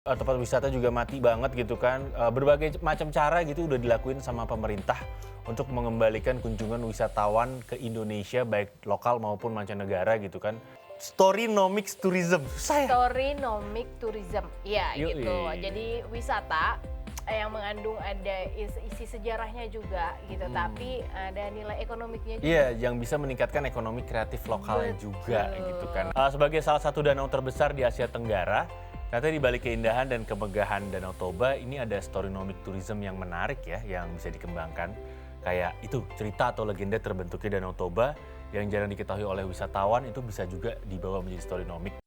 Tempat wisata juga mati banget gitu kan, berbagai macam cara gitu udah dilakuin sama pemerintah untuk mengembalikan kunjungan wisatawan ke Indonesia baik lokal maupun mancanegara gitu kan. Storynomics tourism, susah ya? Storynomic tourism, iya Yoi. gitu. Jadi wisata yang mengandung ada isi sejarahnya juga gitu, tapi ada nilai ekonomiknya juga. Iya, yang bisa meningkatkan ekonomi kreatif lokalnya Betul. juga gitu kan. Sebagai salah satu danau terbesar di Asia Tenggara, ternyata di balik keindahan dan kemegahan Danau Toba ini ada storynomic tourism yang menarik ya, yang bisa dikembangkan. Kayak itu cerita atau legenda terbentuknya Danau Toba yang jarang diketahui oleh wisatawan itu bisa juga dibawa menjadi storynomic.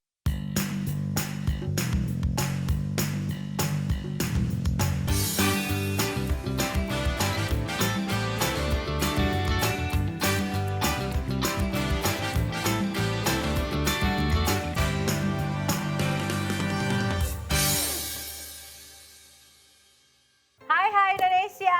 Hai Indonesia.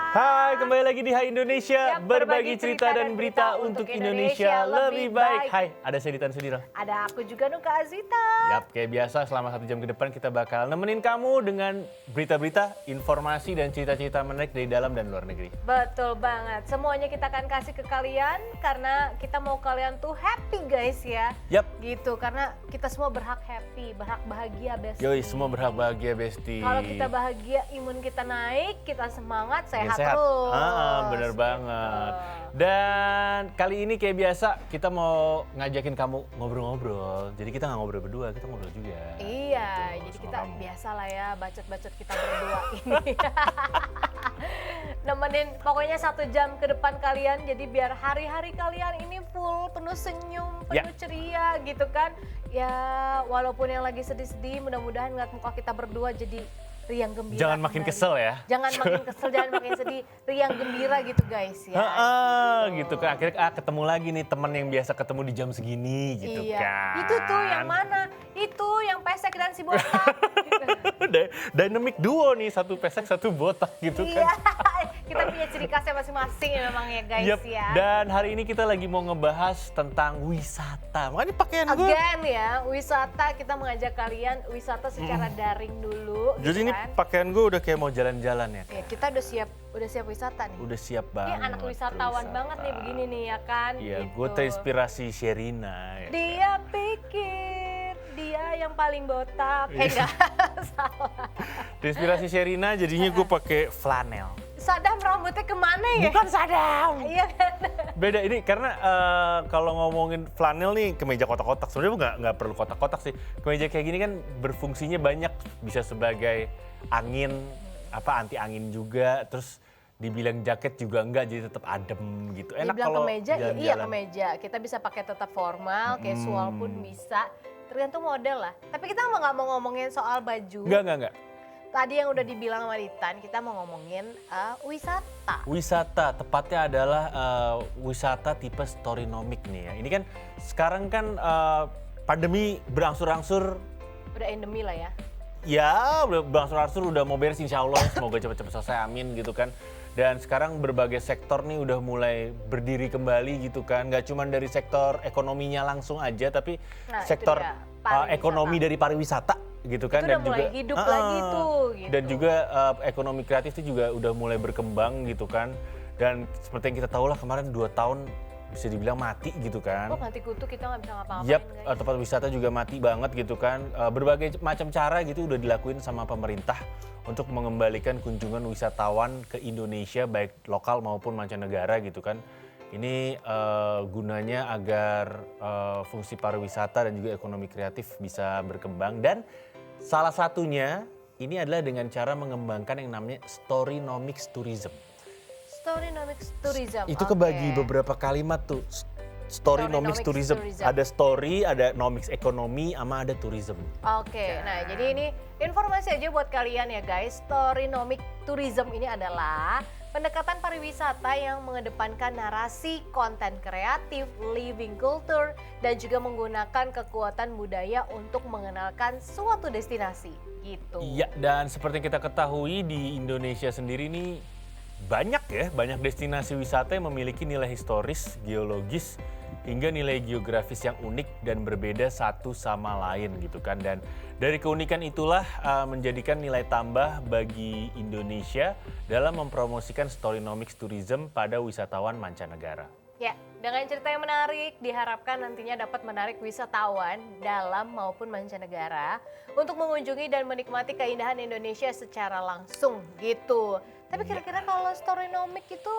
Hai, kembali lagi di Hai Indonesia, Yap, berbagi cerita dan berita untuk Indonesia lebih baik. Hai, ada saya Ditan Sudiro. Ada aku juga Nuka Azita. Yap, kayak biasa selama 1 jam ke depan kita bakal nemenin kamu dengan berita-berita, informasi dan cerita-cerita menarik dari dalam dan luar negeri. Betul banget. Semuanya kita akan kasih ke kalian karena kita mau kalian tuh happy guys ya. Yap, Gitu, karena kita semua berhak happy, berhak bahagia bestie. yoi semua berhak bahagia Besti. Kalau kita bahagia, imun kita naik, kita semangat, Biar sehat terus. Bener banget. Gitu. Dan kali ini kayak biasa kita mau ngajakin kamu ngobrol-ngobrol. Jadi kita nggak ngobrol berdua, kita ngobrol juga. Iya, Gitu, jadi sama kita kamu. biasa lah ya bacot-bacot kita berdua ini. Nemenin pokoknya 1 jam ke depan kalian, jadi biar hari-hari kalian ini full, penuh senyum, penuh ceria gitu kan. Ya walaupun yang lagi sedih-sedih, mudah-mudahan ngeliat muka kita berdua jadi riang gembira. Jangan makin kembali. kesel ya. Jangan makin kesel, jangan makin sedih, riang gembira gitu guys ya. Gitu kan. Akhirnya ketemu lagi nih teman yang biasa ketemu di jam segini gitu Iya. kan. Itu tuh yang mana? Itu yang pesek dan si botak. Dynamic duo nih, satu pesek satu botak gitu Iya, kan. kita punya ciri khasnya masing-masing ya memang ya guys Yep. ya. Dan hari ini kita lagi mau ngebahas tentang wisata. Makanya pakaian gue. Again ya, wisata kita mengajak kalian wisata secara daring dulu. Jadi ini kan. pakaian gue udah kayak mau jalan-jalan ya. Ya, kita udah siap wisata nih. Udah siap Ini banget. anak wisatawan banget nih begini nih ya kan. Iya, gitu. gue terinspirasi Sherina. Ya. Dia pikir dia yang paling botak. Iya. Enggak, salah. Terinspirasi Sherina jadinya gue pakai flanel. Sadam rambutnya kemana ya? Bukan Sadam. Iya kan? Beda ini karena kalau ngomongin flanel nih kemeja kotak-kotak. Sebenarnya nggak perlu kotak-kotak sih. Kemeja kayak gini kan berfungsinya banyak, bisa sebagai angin, anti angin juga. Terus dibilang jaket juga enggak, jadi tetap adem gitu. Enak Dibilang kalau kemeja, ya iya jalan-jalan. kemeja. Kita bisa pakai tetap formal, casual pun bisa. Tergantung model lah. Tapi kita nggak mau ngomongin soal baju. Enggak. Tadi yang udah dibilang sama Ditan, kita mau ngomongin wisata. Wisata, tepatnya adalah wisata tipe storynomic nih ya. Ini kan sekarang kan pandemi berangsur-angsur, Udah endemi lah ya. ya udah berangsur-angsur udah mau beres insya Allah. Semoga cepat-cepat selesai, amin gitu kan. Dan sekarang berbagai sektor nih udah mulai berdiri kembali gitu kan. Gak cuma dari sektor ekonominya langsung aja, tapi Nah, itu sektor dia, pariwisata. ekonomi dari pariwisata gitu kan. Itu udah mulai hidup lagi tuh, gitu. Dan juga ekonomi kreatif itu juga udah mulai berkembang gitu kan. Dan seperti yang kita tahu lah kemarin 2 tahun bisa dibilang mati gitu kan. Oh mati kutu kita nggak bisa ngapa-ngapain Yap, guys. tempat wisata juga mati banget gitu kan. Berbagai macam cara gitu udah dilakuin sama pemerintah untuk mengembalikan kunjungan wisatawan ke Indonesia baik lokal maupun mancanegara gitu kan. Ini gunanya agar fungsi pariwisata dan juga ekonomi kreatif bisa berkembang, dan salah satunya ini adalah dengan cara mengembangkan yang namanya storynomics tourism. Storynomics tourism. Itu oke. kebagi beberapa kalimat tuh. Storynomics Storynomics tourism. tourism. Ada story, ada nomics ekonomi, sama ada tourism. Oke, nah jadi ini informasi aja buat kalian ya guys. Storynomic tourism ini adalah pendekatan pariwisata yang mengedepankan narasi, konten kreatif, living culture, dan juga menggunakan kekuatan budaya untuk mengenalkan suatu destinasi gitu. Iya, dan seperti yang kita ketahui di Indonesia sendiri nih banyak destinasi wisata yang memiliki nilai historis, geologis, hingga nilai geografis yang unik dan berbeda satu sama lain gitu kan. Dan dari keunikan itulah menjadikan nilai tambah bagi Indonesia dalam mempromosikan Storynomics Tourism pada wisatawan mancanegara. Ya, dengan cerita yang menarik diharapkan nantinya dapat menarik wisatawan dalam maupun mancanegara untuk mengunjungi dan menikmati keindahan Indonesia secara langsung gitu. Tapi kira-kira kalau Storynomic itu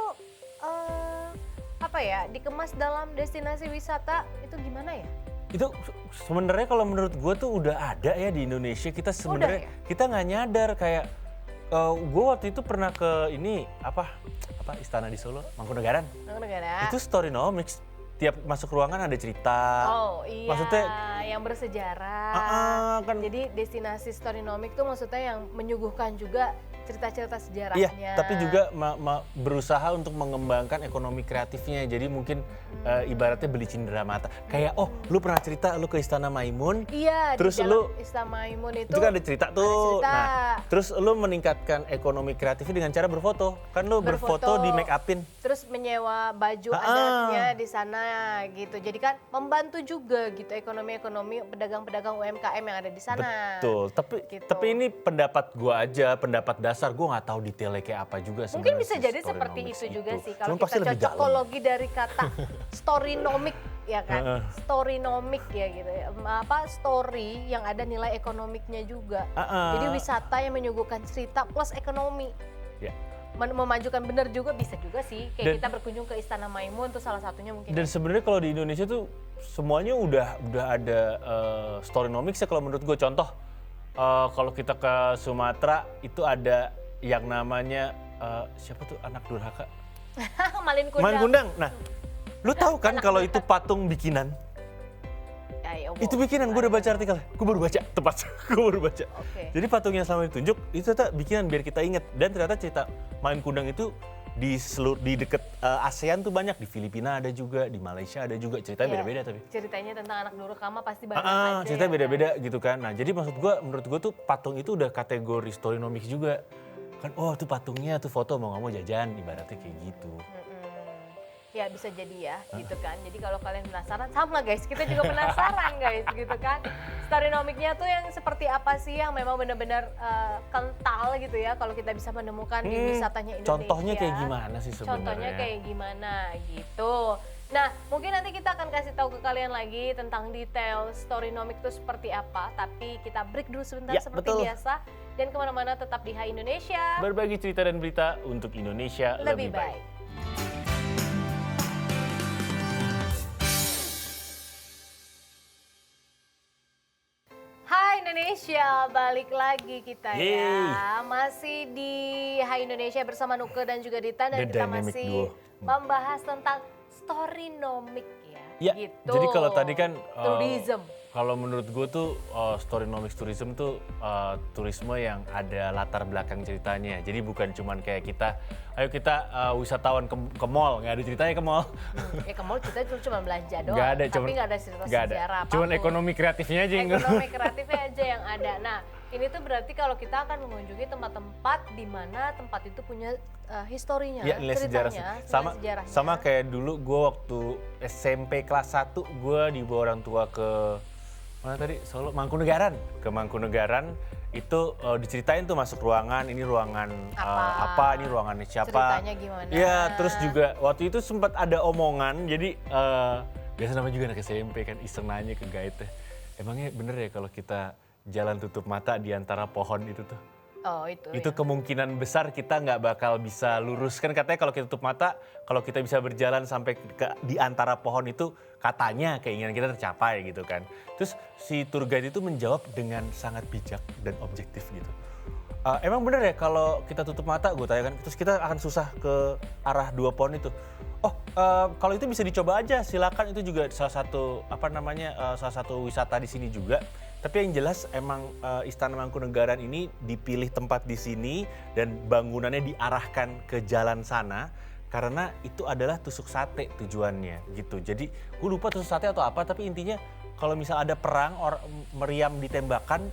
apa ya, dikemas dalam destinasi wisata itu gimana ya? Itu sebenarnya kalau menurut gue tuh udah ada ya di Indonesia. Kita sebenarnya kita nggak nyadar kayak gue waktu itu pernah ke ini apa istana di Solo, Mangkunegaran. Mangkunegaran. Itu Storynomics. Tiap masuk ruangan ada cerita. Oh iya, maksudnya yang bersejarah. kan. Jadi destinasi Storynomic tuh maksudnya yang menyuguhkan juga cerita-cerita sejarahnya. Iya, tapi juga berusaha untuk mengembangkan ekonomi kreatifnya. Jadi mungkin ibaratnya beli cindera mata. Kayak lu pernah cerita lu ke Istana Maimun. Iya, terus di lu Istana Maimun itu kan ada cerita tuh. Ada cerita. Nah, terus lu meningkatkan ekonomi kreatifnya dengan cara berfoto. Kan lu berfoto di make upin. Terus menyewa baju adatnya di sana gitu. Jadi kan membantu juga gitu ekonomi pedagang-pedagang UMKM yang ada di sana. Betul. Tapi ini pendapat gua aja, pendapat dasar. Gue nggak tahu detailnya kayak apa juga sebenarnya. Mungkin bisa jadi seperti itu juga sih kalau kita cocokologi dari kata storynomic ya kan, storynomic ya gitu ya. Story yang ada nilai ekonomiknya juga. Jadi wisata yang menyuguhkan cerita plus ekonomi. Ya. Memajukan bener juga bisa juga sih. Kayak kita berkunjung ke Istana Maimun tuh salah satunya mungkin. Dan sebenarnya kalau di Indonesia tuh semuanya udah ada storynomics ya kalau menurut gue. Contoh kalau kita ke Sumatera itu ada yang namanya siapa tuh anak durhaka? Malin Malin Kundang. Nah, lu tahu kan kalau itu patung bikinan? Ya, itu bikinan, gue udah baca artikelnya. Gue baru baca, tepat. Gue baru baca. Jadi patung yang selama ditunjuk itu ternyata bikinan biar kita inget. Dan ternyata cerita Malin Kundang itu di deket ASEAN tuh banyak. Di Filipina ada juga, di Malaysia ada juga. Ceritanya beda-beda tapi. Ceritanya tentang anak durhaka pasti banyak aja. Ceritanya beda-beda gitu kan. Nah jadi menurut gue tuh patung itu udah kategori storynomics juga. Kan tuh patungnya tuh foto mau nggak mau jajan ibaratnya kayak gitu. Ya bisa jadi ya gitu kan. Jadi kalau kalian penasaran sama guys, kita juga penasaran guys gitu kan. Storynomicnya tuh yang seperti apa sih yang memang benar-benar kental gitu ya kalau kita bisa menemukan di wisatanya Indonesia. Contohnya kayak gimana sih sebenarnya? Contohnya kayak gimana gitu. Nah mungkin nanti kita akan kasih tahu ke kalian lagi tentang detail Storynomic itu seperti apa. Tapi kita break dulu sebentar seperti biasa. Dan kemana-mana tetap di Hai Indonesia. Berbagi cerita dan berita untuk Indonesia lebih baik. Hai Indonesia, balik lagi kita ya. Masih di Hai Indonesia bersama Nuke dan juga Dita. Dan kita masih membahas tentang Storynomic ya. Gitu. Jadi kalau tadi kan tourism. Kalau menurut gue tuh Storynomics Tourism tuh turisme yang ada latar belakang ceritanya. Jadi bukan cuman kayak kita, ayo kita wisatawan ke mall, nggak ada ceritanya ke mall. Ke mall kita cuma belanja doang, tapi nggak ada cerita sejarah apapun. Cuman ekonomi kreatifnya aja yang ekonomi kreatifnya aja yang ada. Nah ini tuh berarti kalau kita akan mengunjungi tempat-tempat di mana tempat itu punya historinya, ya, ceritanya, sejarahnya. Sama kayak dulu gue waktu SMP kelas 1 gue dibawa orang tua ke mana tadi? Solo, Mangkunegaran. Ke Mangkunegaran itu diceritain tuh masuk ruangan, ini ruangan apa, ini ruangannya siapa. Ceritanya gimana. Iya, terus juga waktu itu sempat ada omongan, jadi biasa namanya juga anak SMP kan iseng nanya ke guide, emangnya bener ya kalau kita jalan tutup mata di antara pohon itu tuh? Oh itu ya. Kemungkinan besar kita nggak bakal bisa lurus. Kan katanya kalau kita tutup mata, kalau kita bisa berjalan sampai di antara pohon itu katanya keinginan kita tercapai gitu kan. Terus si tour guide itu menjawab dengan sangat bijak dan objektif gitu. Emang bener ya kalau kita tutup mata, gue tanya kan, terus kita akan susah ke arah dua pohon itu. Kalau itu bisa dicoba aja, silakan, itu juga salah satu salah satu wisata di sini juga. Tapi yang jelas emang Istana Mangkunegaran ini dipilih tempat di sini dan bangunannya diarahkan ke jalan sana karena itu adalah tusuk sate tujuannya gitu. Jadi gue lupa tusuk sate atau apa, tapi intinya kalau misal ada perang meriam ditembakkan,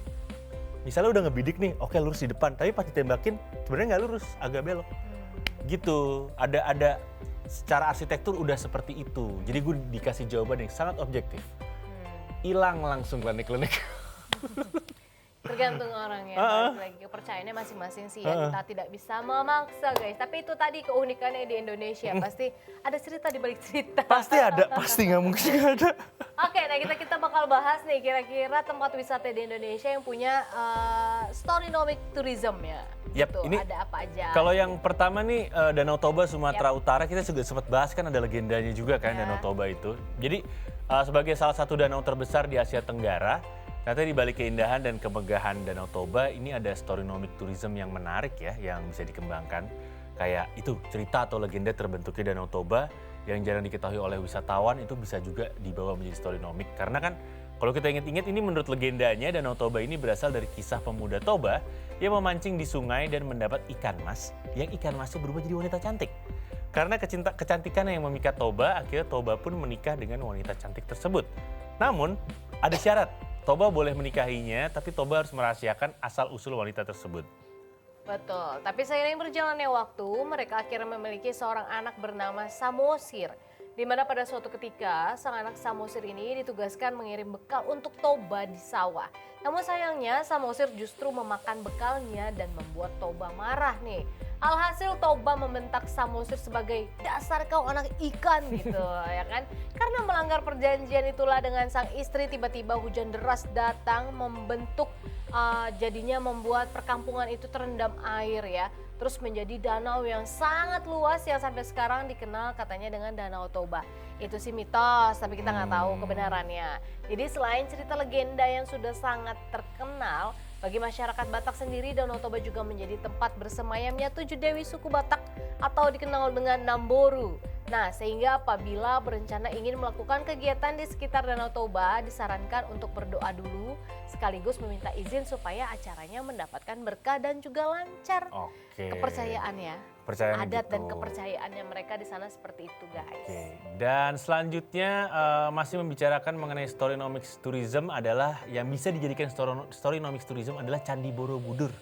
misalnya udah ngebidik nih, oke lurus di depan, tapi pas ditembakin sebenarnya nggak lurus, agak belok. Gitu. Ada secara arsitektur udah seperti itu. Jadi gue dikasih jawaban yang sangat objektif. Hilang langsung klinik-klinik. Tergantung orang ya, balik lagi kepercayaannya masing-masing sih ya. Kita tidak bisa memaksa guys. Tapi itu tadi keunikannya di Indonesia. Pasti ada cerita di balik cerita. Pasti ada, pasti nggak mungkin nggak ada. Oke, nah kita bakal bahas nih kira-kira tempat wisata di Indonesia yang punya storynomic tourism ya. Yap, Gitu, ini ada apa aja? Kalau yang pertama nih Danau Toba Sumatera Utara, kita juga sempat bahas kan, ada legendanya juga kan Danau Toba itu. Jadi sebagai salah satu danau terbesar di Asia Tenggara, ternyata di balik keindahan dan kemegahan Danau Toba ini ada storynomic tourism yang menarik ya, yang bisa dikembangkan. Kayak itu cerita atau legenda terbentuknya Danau Toba yang jarang diketahui oleh wisatawan, itu bisa juga dibawa menjadi storynomic. Karena kan kalau kita ingat-ingat, ini menurut legendanya Danau Toba ini berasal dari kisah pemuda Toba yang memancing di sungai dan mendapat ikan mas, yang ikan masnya berubah jadi wanita cantik. Karena kecantikan yang memikat Toba, akhirnya Toba pun menikah dengan wanita cantik tersebut. Namun, ada syarat. Toba boleh menikahinya, tapi Toba harus merahasiakan asal-usul wanita tersebut. Betul, tapi seiring berjalannya waktu, mereka akhirnya memiliki seorang anak bernama Samosir. Di mana pada suatu ketika, sang anak Samosir ini ditugaskan mengirim bekal untuk Toba di sawah. Namun sayangnya, Samosir justru memakan bekalnya dan membuat Toba marah nih. Alhasil Toba membentak Samosir sebagai dasar kau anak ikan gitu ya kan. Karena melanggar perjanjian itulah dengan sang istri, tiba-tiba hujan deras datang membentuk jadinya membuat perkampungan itu terendam air ya. Terus menjadi danau yang sangat luas yang sampai sekarang dikenal katanya dengan Danau Toba. Itu sih mitos, tapi kita nggak tahu kebenarannya. Jadi selain cerita legenda yang sudah sangat terkenal, bagi masyarakat Batak sendiri, Danau Toba juga menjadi tempat bersemayamnya 7 dewi suku Batak atau dikenal dengan Namboru. Nah, sehingga apabila berencana ingin melakukan kegiatan di sekitar Danau Toba, disarankan untuk berdoa dulu sekaligus meminta izin supaya acaranya mendapatkan berkah dan juga lancar. Oke. Kepercayaan ya. Kepercayaan Adat gitu. dan kepercayaannya mereka di sana seperti itu, guys. Oke. Dan selanjutnya masih membicarakan mengenai storynomic tourism, adalah yang bisa dijadikan storynomic tourism adalah Candi Borobudur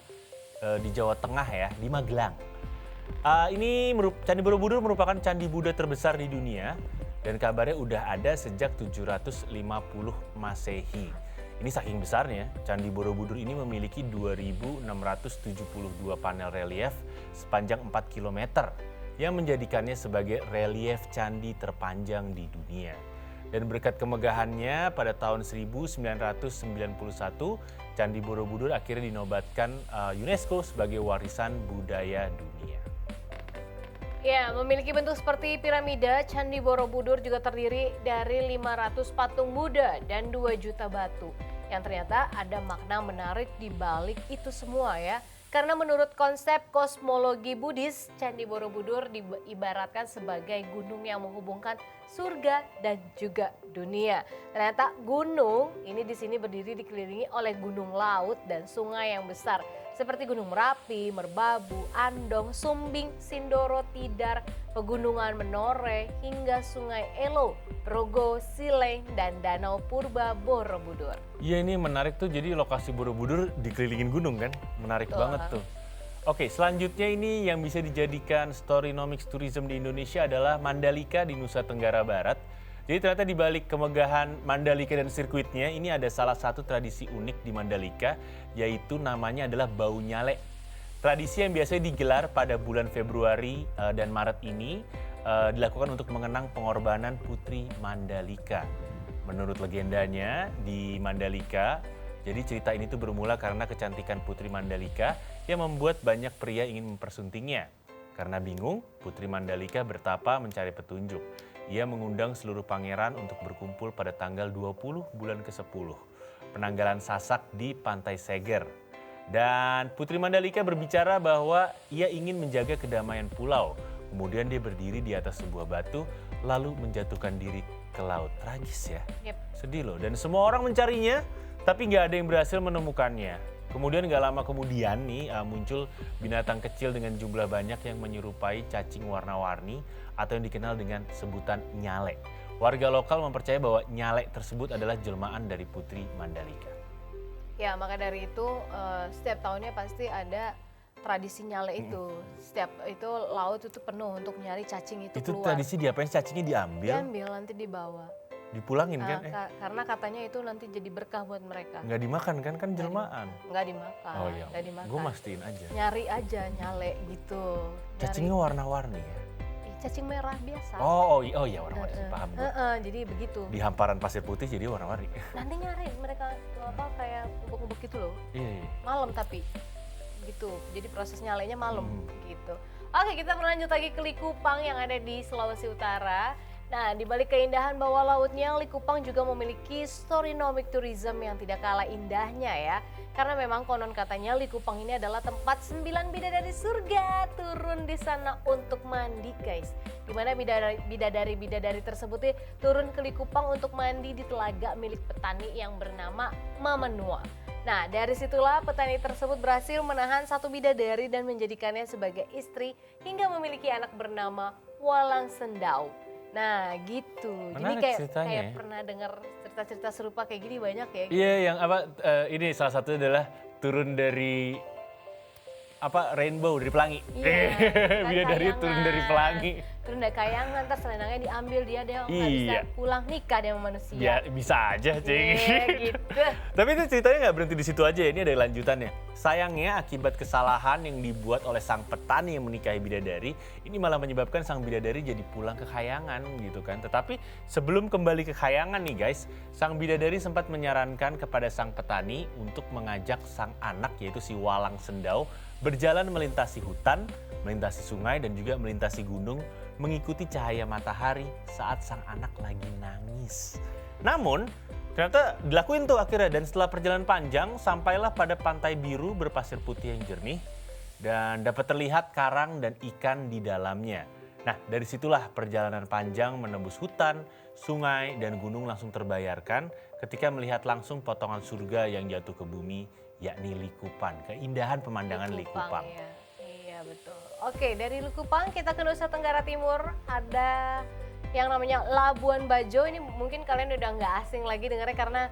di Jawa Tengah ya, di Magelang. Candi Borobudur merupakan candi Buddha terbesar di dunia dan kabarnya udah ada sejak 750 Masehi. Ini saking besarnya, Candi Borobudur ini memiliki 2.672 panel relief sepanjang 4 km yang menjadikannya sebagai relief candi terpanjang di dunia. Dan berkat kemegahannya, pada tahun 1991, Candi Borobudur akhirnya dinobatkan UNESCO sebagai warisan budaya dunia. Ya, memiliki bentuk seperti piramida, Candi Borobudur juga terdiri dari 500 patung Buddha dan 2 juta batu. Yang ternyata ada makna menarik di balik itu semua ya. Karena menurut konsep kosmologi Buddhis, Candi Borobudur diibaratkan sebagai gunung yang menghubungkan surga dan juga dunia. Ternyata gunung ini di sini berdiri dikelilingi oleh gunung laut dan sungai yang besar. Seperti Gunung Merapi, Merbabu, Andong, Sumbing, Sindoro, Tidar, Pegunungan Menore, hingga Sungai Elo, Rogo, Sileng, dan Danau Purba Borobudur. Iya, ini menarik tuh, jadi lokasi Borobudur dikelilingin gunung kan, menarik banget tuh. Oke, selanjutnya ini yang bisa dijadikan storynomic tourism di Indonesia adalah Mandalika di Nusa Tenggara Barat. Jadi ternyata di balik kemegahan Mandalika dan sirkuitnya, ini ada salah satu tradisi unik di Mandalika, yaitu namanya adalah Bau Nyale. Tradisi yang biasanya digelar pada bulan Februari dan Maret ini dilakukan untuk mengenang pengorbanan Putri Mandalika. Menurut legendanya di Mandalika, jadi cerita ini tuh bermula karena kecantikan Putri Mandalika yang membuat banyak pria ingin mempersuntingnya. Karena bingung, Putri Mandalika bertapa mencari petunjuk. Ia mengundang seluruh pangeran untuk berkumpul pada tanggal 20 bulan ke-10, penanggalan Sasak di Pantai Seger. Dan Putri Mandalika berbicara bahwa ia ingin menjaga kedamaian pulau. Kemudian dia berdiri di atas sebuah batu, lalu menjatuhkan diri ke laut. Tragis ya, sedih loh. Dan semua orang mencarinya, tapi nggak ada yang berhasil menemukannya. Kemudian gak lama kemudian nih muncul binatang kecil dengan jumlah banyak yang menyerupai cacing warna-warni atau yang dikenal dengan sebutan nyale. Warga lokal mempercaya bahwa nyale tersebut adalah jelmaan dari Putri Mandalika. Ya, maka dari itu setiap tahunnya pasti ada tradisi nyale itu. Setiap itu laut itu penuh untuk nyari cacing itu Itu keluar. tradisi diapain? Cacingnya diambil, Diambil nanti dibawa. dipulangin kan? Karena katanya itu nanti jadi berkah buat mereka. Nggak dimakan kan? Kan jelmaan. Nggak dimakan. Oh iya, Nggak dimakan. gue mastiin aja. Nyari aja nyale gitu. Nyari. Cacingnya warna-warni ya? Cacing merah biasa. Oh iya warna-warni, paham gue. Jadi begitu. Di hamparan pasir putih jadi warna-warni. Nanti nyari mereka kayak bubuk-bubuk gitu loh. Iya. Malam tapi gitu. Jadi proses nyalenya malam gitu. Oke, kita berlanjut lagi ke Likupang yang ada di Sulawesi Utara. Nah, di balik keindahan bawah lautnya, Likupang juga memiliki storynomic tourism yang tidak kalah indahnya ya. Karena memang konon katanya Likupang ini adalah tempat 9 bidadari surga turun di sana untuk mandi guys. Dimana bidadari tersebut turun ke Likupang untuk mandi di telaga milik petani yang bernama Mamenua. Nah, dari situlah petani tersebut berhasil menahan satu bidadari dan menjadikannya sebagai istri hingga memiliki anak bernama Walang Sendau. Nah, gitu. Menarik Jadi ceritanya kayak ya. pernah dengar cerita-cerita serupa kayak gini banyak ya. Iya, yang ini salah satu adalah turun dari rainbow, dari pelangi. Bidadari turun dari pelangi. Turun dari kayangan, terus selendangnya diambil, dia nggak bisa pulang nikah dia sama manusia. Ya bisa aja, Cing. Gitu. Tapi itu ceritanya nggak berhenti di situ aja, ini ada lanjutannya. Sayangnya akibat kesalahan yang dibuat oleh sang petani yang menikahi bidadari, ini malah menyebabkan sang bidadari jadi pulang ke kayangan gitu kan. Tetapi sebelum kembali ke kayangan nih guys, sang bidadari sempat menyarankan kepada sang petani untuk mengajak sang anak yaitu si Walang Sendau berjalan melintasi hutan, melintasi sungai dan juga melintasi gunung, mengikuti cahaya matahari saat sang anak lagi nangis. Namun ternyata dilakuin tuh akhirnya, dan setelah perjalanan panjang sampailah pada pantai biru berpasir putih yang jernih dan dapat terlihat karang dan ikan di dalamnya. Nah, dari situlah perjalanan panjang menembus hutan, sungai dan gunung langsung terbayarkan ketika melihat langsung potongan surga yang jatuh ke bumi, yakni Likupang. Keindahan pemandangan Likupang. Iya betul. Oke, dari Likupang kita ke Nusa Tenggara Timur, ada yang namanya Labuan Bajo. Ini mungkin kalian udah nggak asing lagi dengarnya karena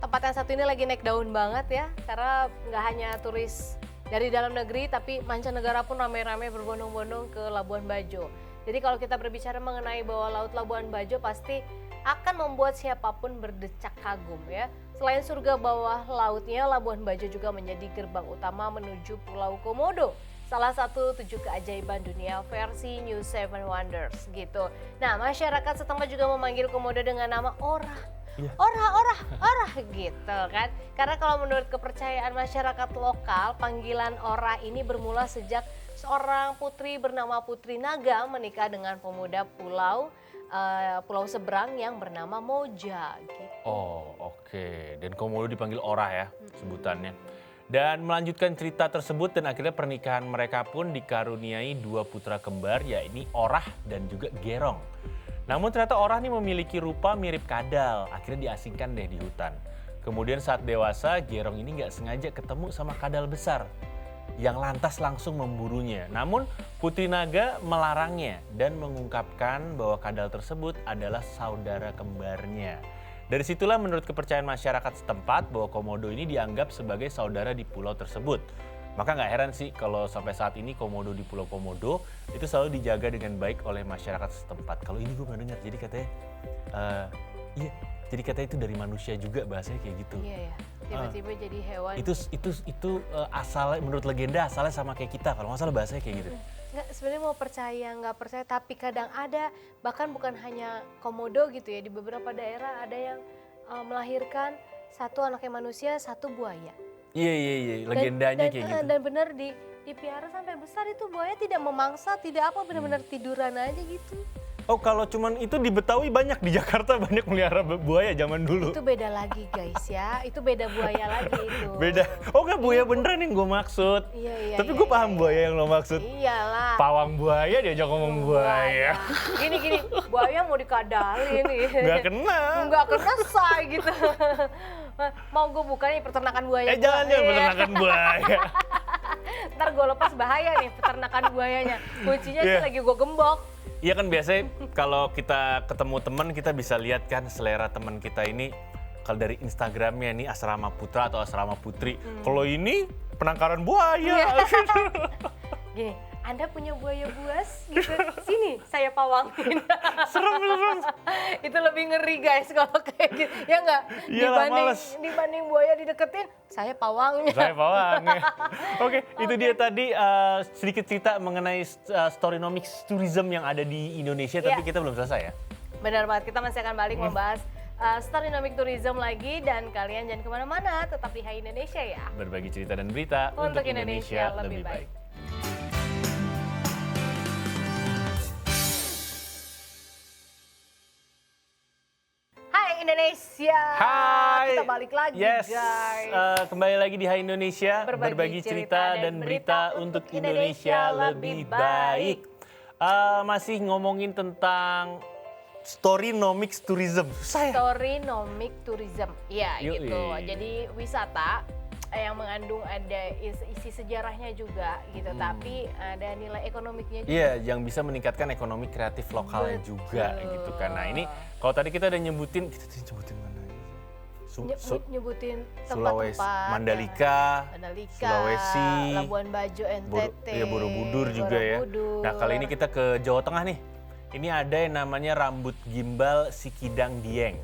tempat yang satu ini lagi naik daun banget ya. Karena nggak hanya turis dari dalam negeri tapi mancanegara pun ramai-ramai berbondong-bondong ke Labuan Bajo. Jadi kalau kita berbicara mengenai bawah laut Labuan Bajo pasti akan membuat siapapun berdecak kagum ya. Selain surga bawah lautnya, Labuan Bajo juga menjadi gerbang utama menuju Pulau Komodo. Salah satu 7 keajaiban dunia versi New Seven Wonders gitu. Nah, masyarakat setempat juga memanggil Komodo dengan nama Orah. Orah gitu kan. Karena kalau menurut kepercayaan masyarakat lokal, panggilan Orah ini bermula sejak seorang putri bernama Putri Naga menikah dengan pemuda pulau seberang yang bernama Moja gitu. Oh, oke. Dan Komodo dipanggil Orah ya sebutannya. Dan melanjutkan cerita tersebut dan akhirnya pernikahan mereka pun dikaruniai 2 putra kembar, yakni Orah dan juga Gerong. Namun ternyata Orah nih memiliki rupa mirip kadal, akhirnya diasingkan deh di hutan. Kemudian saat dewasa, Gerong ini nggak sengaja ketemu sama kadal besar yang lantas langsung memburunya. Namun Putri Naga melarangnya dan mengungkapkan bahwa kadal tersebut adalah saudara kembarnya. Dari situlah menurut kepercayaan masyarakat setempat bahwa Komodo ini dianggap sebagai saudara di pulau tersebut. Maka nggak heran sih kalau sampai saat ini Komodo di Pulau Komodo itu selalu dijaga dengan baik oleh masyarakat setempat. Kalau ini gue pernah dengar, jadi katanya, jadi katanya itu dari manusia juga bahasanya kayak gitu. Iya ya, tiba-tiba jadi hewan. Itu asalnya menurut legenda asalnya sama kayak kita, kalau nggak salah bahasanya kayak gitu. Nggak, sebenarnya mau percaya nggak percaya, tapi kadang ada, bahkan bukan hanya Komodo gitu ya, di beberapa daerah ada yang melahirkan satu anaknya manusia, satu buaya. Iya, legendanya kayak gitu. Dan benar dipiara sampai besar, itu buaya tidak memangsa, tidak apa, benar-benar tiduran aja gitu. Oh, kalau cuman itu di Betawi banyak, di Jakarta banyak melihara buaya zaman dulu. Itu beda lagi guys ya, itu beda buaya lagi itu. Beda. Oh enggak, buaya beneran yang gue maksud. Iya. Tapi gue paham buaya yang lo maksud. Iyalah. Pawang buaya diajak ngomong buaya. Gini, buaya mau dikadalin gitu. Nggak kena say gitu. Mau gue buka nih peternakan buaya. Jangan peternakan buaya. Ntar gue lepas bahaya nih peternakan buayanya. Kuncinya sih lagi gue gembok. Iya kan, biasanya kalau kita ketemu teman kita bisa lihat kan selera teman kita ini. Kalau dari Instagramnya nih asrama putra atau asrama putri. Kalau ini penangkaran buaya. Gini, Anda punya buaya buas gitu, sini saya pawangin. Serem. Itu lebih ngeri guys kalau kayak gitu, ya nggak? Iyalah, males. Dibanding buaya dideketin, saya pawangnya. Saya pawang. Oke, itu dia tadi sedikit cerita mengenai Storynomics Tourism yang ada di Indonesia, tapi Iya. kita belum selesai ya. Benar banget, kita masih akan balik membahas Storynomic Tourism lagi, dan kalian jangan kemana-mana, tetap di Hai Indonesia ya. Berbagi cerita dan berita Untuk Indonesia lebih baik. Hai Indonesia. Hai. Kita balik lagi Yes. guys. Kembali lagi di Hai Indonesia, berbagi cerita dan berita untuk Indonesia lebih baik. Masih ngomongin tentang Storynomics Tourism. Susah ya? Storynomic Tourism. Iya Yoi. gitu. Jadi wisata yang mengandung ada isi sejarahnya juga gitu, tapi ada nilai ekonomiknya juga. Iya, yang bisa meningkatkan ekonomi kreatif lokalnya Betul. juga gitu kan. Nah ini kalau tadi kita udah nyebutin, kita tadi nyebutin mana? Nyebutin Sulawesi, tempat-tempat. Mandalika, Mandalika, Sulawesi, Labuan Bajo, NTT, iya, Borobudur juga Borobudur. ya. Nah kali ini kita ke Jawa Tengah nih. Ini ada yang namanya Rambut Gimbal Sikidang Dieng.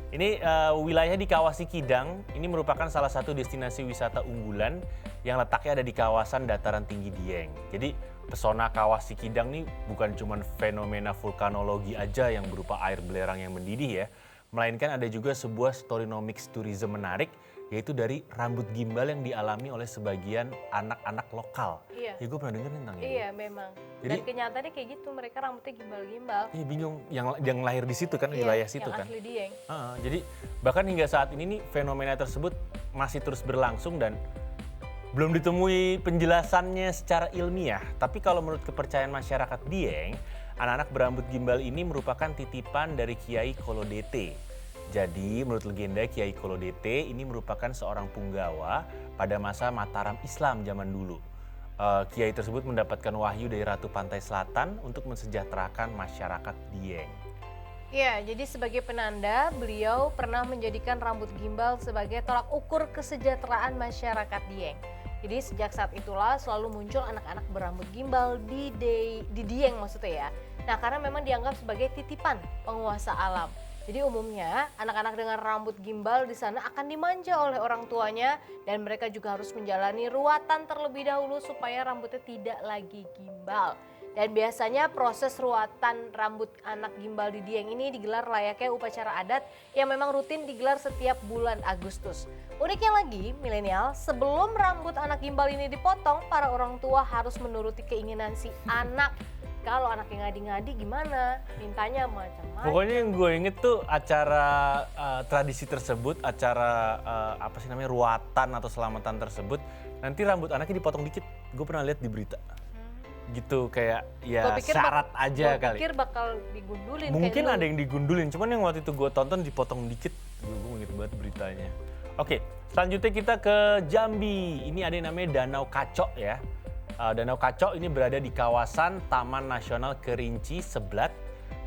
Ini wilayah di Kawah Sikidang, ini merupakan salah satu destinasi wisata unggulan yang letaknya ada di kawasan dataran tinggi Dieng. Jadi pesona Kawah Sikidang ini bukan cuma fenomena vulkanologi aja yang berupa air belerang yang mendidih ya, melainkan ada juga sebuah Storynomics tourism menarik, yaitu dari rambut gimbal yang dialami oleh sebagian anak-anak lokal. Iya. Ya gue pernah denger tentang ini. Iya memang. Dan Jadi- kenyataannya kayak gitu, mereka rambutnya gimbal-gimbal. Iya bingung, yang lahir di situ kan, Iya, wilayah situ yang kan. asli Dieng. Jadi bahkan hingga saat ini nih fenomena tersebut masih terus berlangsung dan belum ditemui penjelasannya secara ilmiah. Tapi kalau menurut kepercayaan masyarakat Dieng, anak-anak berambut gimbal ini merupakan titipan dari Kiai Kolodete. Jadi menurut legenda Kiai Kolodete ini merupakan seorang punggawa pada masa Mataram Islam zaman dulu. Kiai tersebut mendapatkan wahyu dari Ratu Pantai Selatan untuk mensejahterakan masyarakat Dieng. Iya, jadi sebagai penanda, beliau pernah menjadikan rambut gimbal sebagai tolak ukur kesejahteraan masyarakat Dieng. Jadi sejak saat itulah selalu muncul anak-anak berambut gimbal di Dieng maksudnya ya. Nah karena memang dianggap sebagai titipan penguasa alam. Jadi umumnya anak-anak dengan rambut gimbal di sana akan dimanja oleh orang tuanya, dan mereka juga harus menjalani ruatan terlebih dahulu supaya rambutnya tidak lagi gimbal. Dan biasanya proses ruatan rambut anak gimbal di Dieng ini digelar layaknya upacara adat yang memang rutin digelar setiap bulan Agustus. Uniknya lagi, milenial, sebelum rambut anak gimbal ini dipotong, para orang tua harus menuruti keinginan si anak. Kalau anaknya ngadi-ngadi gimana? Mintanya macam-macam. Pokoknya yang gue inget tuh acara tradisi tersebut, acara apa sih namanya, ruatan atau selamatan tersebut, nanti rambut anaknya dipotong dikit. Gue pernah lihat di berita. Gitu kayak ya syarat aja kali. Gue pikir bakal digundulin. Mungkin kayak ada yang digundulin, cuman yang waktu itu gue tonton dipotong dikit. Gue inget banget beritanya. Oke, selanjutnya kita ke Jambi. Ini ada yang namanya Danau Kacok ya. Danau Kacok ini berada di kawasan Taman Nasional Kerinci Seblat,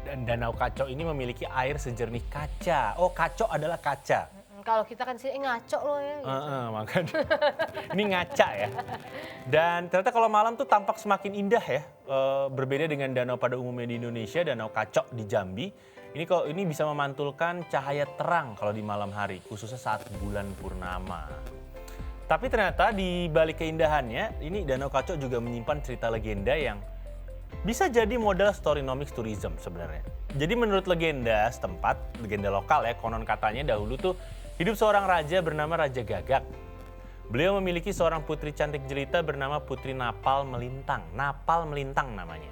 dan Danau Kacok ini memiliki air sejernih kaca. Oh, kacok adalah kaca. Kalau kita kan sih ngaco loh ya. Gitu. Makanya ini ngaca ya. Dan ternyata kalau malam tuh tampak semakin indah ya. Berbeda dengan danau pada umumnya di Indonesia, Danau Kacok di Jambi. Ini bisa memantulkan cahaya terang kalau di malam hari, khususnya saat bulan purnama. Tapi ternyata di balik keindahannya, ini Danau Kacok juga menyimpan cerita legenda yang bisa jadi modal Storynomics Tourism sebenarnya. Jadi menurut legenda setempat, legenda lokal ya, konon katanya dahulu tuh hidup seorang raja bernama Raja Gagak. Beliau memiliki seorang putri cantik jelita bernama Putri Napal Melintang. Napal Melintang namanya.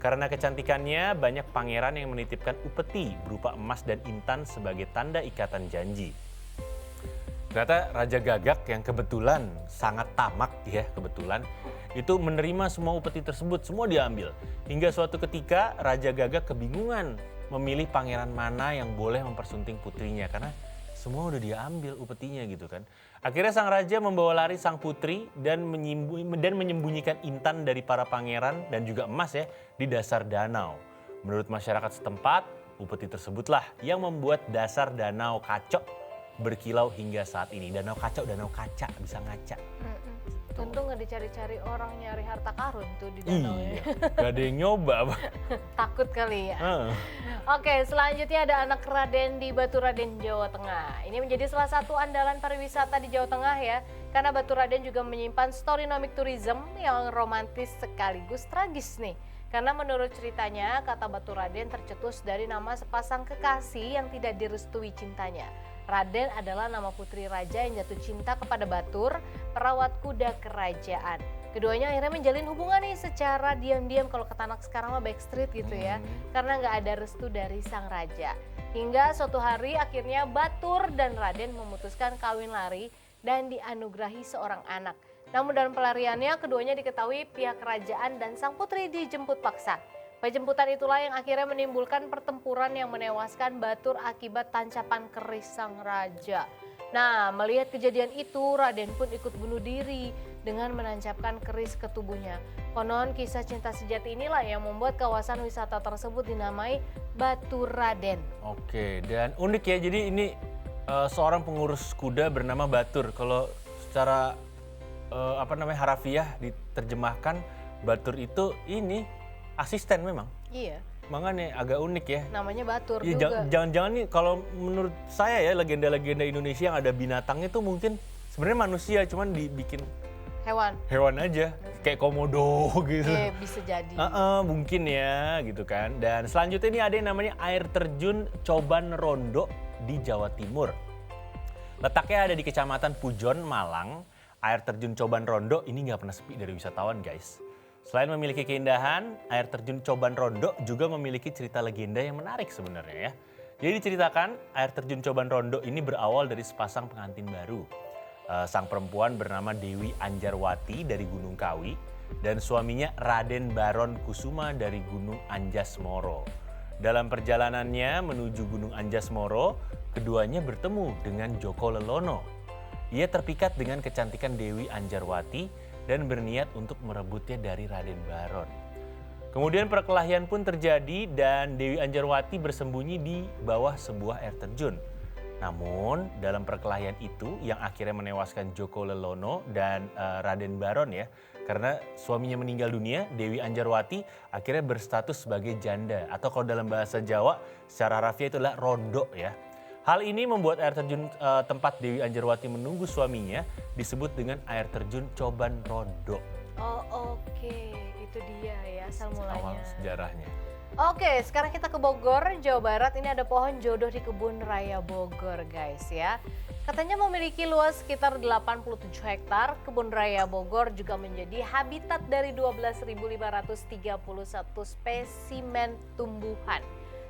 Karena kecantikannya, banyak pangeran yang menitipkan upeti berupa emas dan intan sebagai tanda ikatan janji. Ternyata Raja Gagak yang kebetulan sangat tamak ya, kebetulan itu menerima semua upeti tersebut, semua diambil. Hingga suatu ketika Raja Gagak kebingungan memilih pangeran mana yang boleh mempersunting putrinya, karena semua udah diambil upetinya gitu kan. Akhirnya sang raja membawa lari sang putri dan menyembunyikan intan dari para pangeran dan juga emas ya di dasar danau. Menurut masyarakat setempat, upeti tersebutlah yang membuat dasar Danau Kacok berkilau hingga saat ini. Danau kaca bisa ngaca. Tentu nggak dicari-cari orang nyari harta karun tuh di danau ya. Iya, gak ada yang nyoba. Takut kali ya. Oke, selanjutnya ada anak Raden di Baturaden, Jawa Tengah. Ini menjadi salah satu andalan pariwisata di Jawa Tengah ya. Karena Baturaden juga menyimpan storynomic tourism yang romantis sekaligus tragis nih. Karena menurut ceritanya, kata Baturaden tercetus dari nama sepasang kekasih yang tidak direstui cintanya. Raden adalah nama putri raja yang jatuh cinta kepada Batur, perawat kuda kerajaan. Keduanya akhirnya menjalin hubungan nih secara diam-diam, kalau kata anak sekarang mah backstreet gitu ya. Karena nggak ada restu dari sang raja. Hingga suatu hari akhirnya Batur dan Raden memutuskan kawin lari dan dianugerahi seorang anak. Namun dalam pelariannya keduanya diketahui pihak kerajaan dan sang putri dijemput paksa. Penjemputan itulah yang akhirnya menimbulkan pertempuran yang menewaskan Batur akibat tancapan keris sang raja. Nah, melihat kejadian itu, Raden pun ikut bunuh diri dengan menancapkan keris ke tubuhnya. Konon kisah cinta sejati inilah yang membuat kawasan wisata tersebut dinamai Baturaden. Oke, dan unik ya, jadi ini seorang pengurus kuda bernama Batur. Kalau secara harafiah diterjemahkan, Batur itu ini asisten memang. Iya. Makanya agak unik ya. Namanya Batur ya, juga. Jangan-jangan nih kalau menurut saya ya legenda-legenda Indonesia yang ada binatangnya tuh mungkin sebenarnya manusia cuman dibikin hewan aja. Kayak komodo gitu. Iya, bisa jadi. Mungkin ya gitu kan. Dan selanjutnya ini ada yang namanya air terjun Coban Rondo di Jawa Timur. Letaknya ada di Kecamatan Pujon, Malang. Air terjun Coban Rondo ini nggak pernah sepi dari wisatawan guys. Selain memiliki keindahan, air terjun Coban Rondo juga memiliki cerita legenda yang menarik sebenarnya ya. Jadi diceritakan air terjun Coban Rondo ini berawal dari sepasang pengantin baru. Sang perempuan bernama Dewi Anjarwati dari Gunung Kawi dan suaminya Raden Baron Kusuma dari Gunung Anjasmoro. Dalam perjalanannya menuju Gunung Anjasmoro, keduanya bertemu dengan Joko Lelono. Ia terpikat dengan kecantikan Dewi Anjarwati dan berniat untuk merebutnya dari Raden Baron. Kemudian perkelahian pun terjadi dan Dewi Anjarwati bersembunyi di bawah sebuah air terjun. Namun dalam perkelahian itu yang akhirnya menewaskan Joko Lelono dan Raden Baron ya. Karena suaminya meninggal dunia, Dewi Anjarwati akhirnya berstatus sebagai janda. Atau kalau dalam bahasa Jawa secara harfiah itu adalah rondo ya. Hal ini membuat air terjun tempat Dewi Anjarwati menunggu suaminya disebut dengan air terjun Coban Rondo. Oh oke, itu dia ya asal mulanya. Awal sejarahnya. Oke, sekarang kita ke Bogor, Jawa Barat. Ini ada pohon jodoh di Kebun Raya Bogor guys ya. Katanya memiliki luas sekitar 87 hektar. Kebun Raya Bogor juga menjadi habitat dari 12.531 spesimen tumbuhan.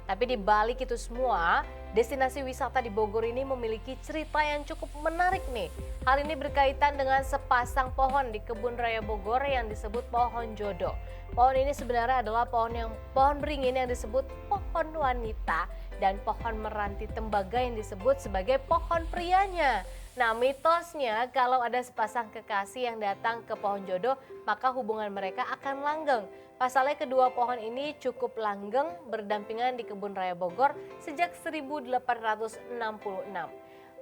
Tapi di balik itu semua, destinasi wisata di Bogor ini memiliki cerita yang cukup menarik nih. Hal ini berkaitan dengan sepasang pohon di Kebun Raya Bogor yang disebut pohon jodoh. Pohon ini sebenarnya adalah pohon beringin yang disebut pohon wanita dan pohon meranti tembaga yang disebut sebagai pohon prianya. Nah, mitosnya kalau ada sepasang kekasih yang datang ke pohon jodoh, maka hubungan mereka akan langgeng. Pasalnya kedua pohon ini cukup langgeng berdampingan di Kebun Raya Bogor sejak 1866.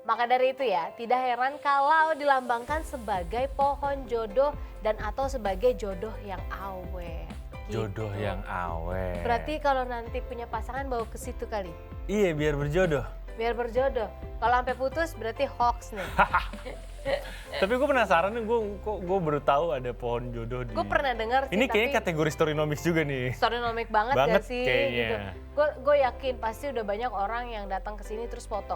Maka dari itu ya, tidak heran kalau dilambangkan sebagai pohon jodoh dan atau sebagai jodoh yang awet. Jodoh yang awet. Berarti kalau nanti punya pasangan bawa ke situ kali? Iya, biar berjodoh. Biar berjodoh. Kalau sampai putus berarti hoax nih. Tapi gue penasaran nih, gue baru tahu ada pohon jodoh di... Gue pernah dengar sih, ini kayaknya kategori storynomics juga nih. Storynomic banget gak sih? Kayaknya. Gitu. Gue yakin pasti udah banyak orang yang datang ke sini terus foto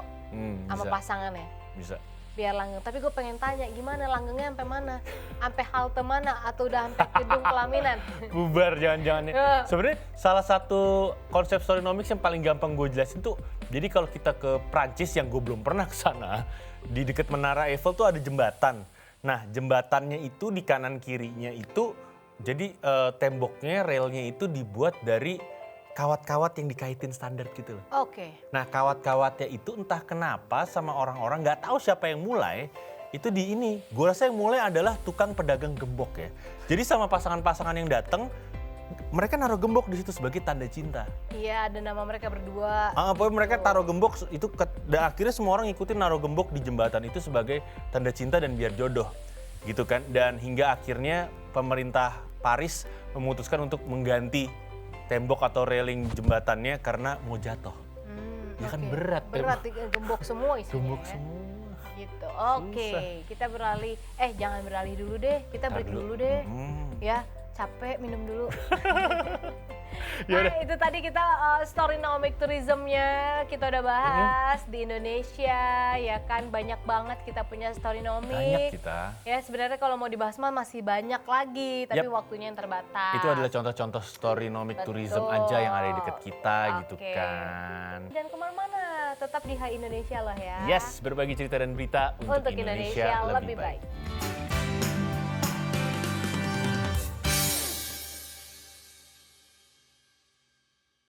sama pasangannya. Bisa. Biar langgeng. Tapi gue pengen tanya gimana langgengnya sampai mana? Sampai halte mana? Atau udah sampai gedung pelaminan? Bubar jangan-jangan ya. Sebenarnya salah satu konsep storynomics yang paling gampang gue jelasin tuh, jadi kalau kita ke Prancis yang gue belum pernah ke sana, di dekat Menara Eiffel tuh ada jembatan. Nah, jembatannya itu di kanan kirinya itu jadi temboknya, relnya itu dibuat dari kawat-kawat yang dikaitin standar gitu loh. Oke. Nah, kawat-kawatnya itu entah kenapa sama orang-orang nggak tahu siapa yang mulai, itu di ini. Gue rasa yang mulai adalah tukang pedagang gembok ya. Jadi sama pasangan-pasangan yang datang, mereka naruh gembok di situ sebagai tanda cinta. Iya, ada nama mereka berdua. Pokoknya mereka taruh gembok itu dan akhirnya semua orang ngikutin naruh gembok di jembatan itu sebagai tanda cinta dan biar jodoh gitu kan. Dan hingga akhirnya pemerintah Paris memutuskan untuk mengganti tembok atau railing jembatannya karena mau jatuh. Ya kan Oke. berat Gembok semua isinya. gembok ya. semua. Gitu. Oke, kita beralih. Jangan beralih dulu deh. Kita break dulu deh. Ya, capek minum dulu. Nah, itu tadi kita storynomic tourism-nya kita udah bahas di Indonesia, ya kan banyak banget kita punya storynomic. Banyak kita. Ya sebenarnya kalau mau dibahas mah masih banyak lagi, tapi Yap. waktunya yang terbatas. Itu adalah contoh-contoh storynomic tourism Betul. aja yang ada di dekat kita gitu Oke. kan. Dan kemana-mana, tetap di Hai Indonesia lah ya. Yes, berbagi cerita dan berita untuk Untuk Indonesia lebih baik.